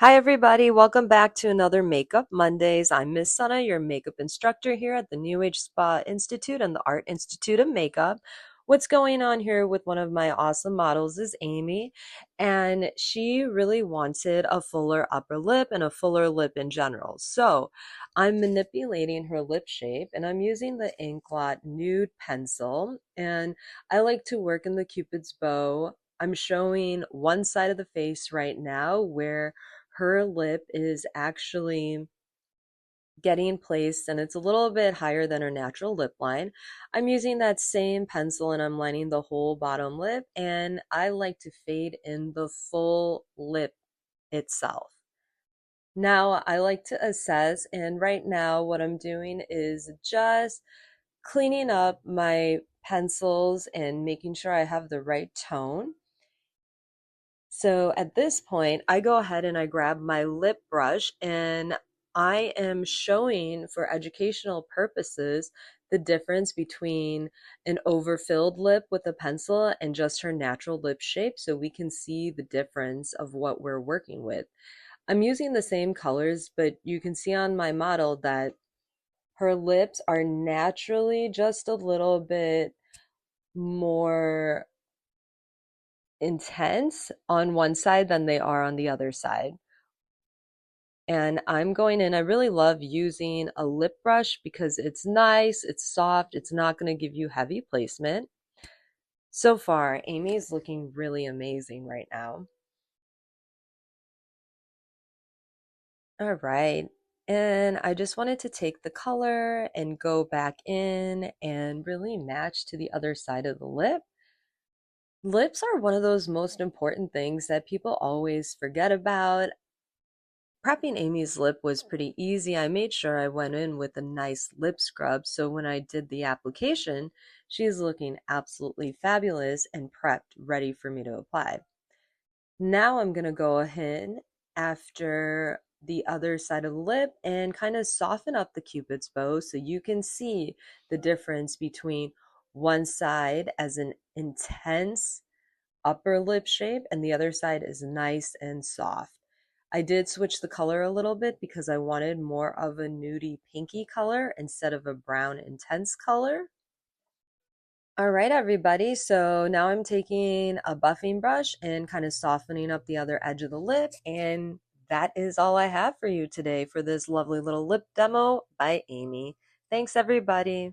Hi, everybody. Welcome back to another Makeup Mondays. I'm Miss Sanah, your makeup instructor here at the New Age Spa Institute and the Art Institute of Makeup. What's going on here with one of my awesome models is Amy, and she really wanted a fuller upper lip and a fuller lip in general. So I'm manipulating her lip shape, and I'm using the Inklot Nude Pencil, and I like to work in the Cupid's bow. I'm showing one side of the face right now where her lip is actually getting placed and it's a little bit higher than her natural lip line. I'm using that same pencil and I'm lining the whole bottom lip, and I like to fade in the full lip itself. Now I like to assess, and right now what I'm doing is just cleaning up my pencils and making sure I have the right tone. So at this point, I go ahead and I grab my lip brush, and I am showing for educational purposes the difference between an overfilled lip with a pencil and just her natural lip shape, so we can see the difference of what we're working with. I'm using the same colors, but you can see on my model that her lips are naturally just a little bit more intense on one side than they are on the other side. And I'm going in, I really love using a lip brush because it's nice, it's soft, it's not going to give you heavy placement. So far, Amy's looking really amazing right now. All right. And I just wanted to take the color and go back in and really match to the other side of the lip. Lips are one of those most important things that people always forget about. Prepping Amy's lip was pretty easy. I made sure I went in with a nice lip scrub, so when I did the application, she's looking absolutely fabulous and prepped, ready for me to apply. Now I'm going to go ahead after the other side of the lip and kind of soften up the Cupid's bow so you can see the difference between one side as an intense upper lip shape and the other side is nice and soft. I did switch the color a little bit because I wanted more of a nudie pinky color instead of a brown intense color. All right, everybody. So now I'm taking a buffing brush and kind of softening up the other edge of the lip. And that is all I have for you today for this lovely little lip demo by Amy. Thanks, everybody.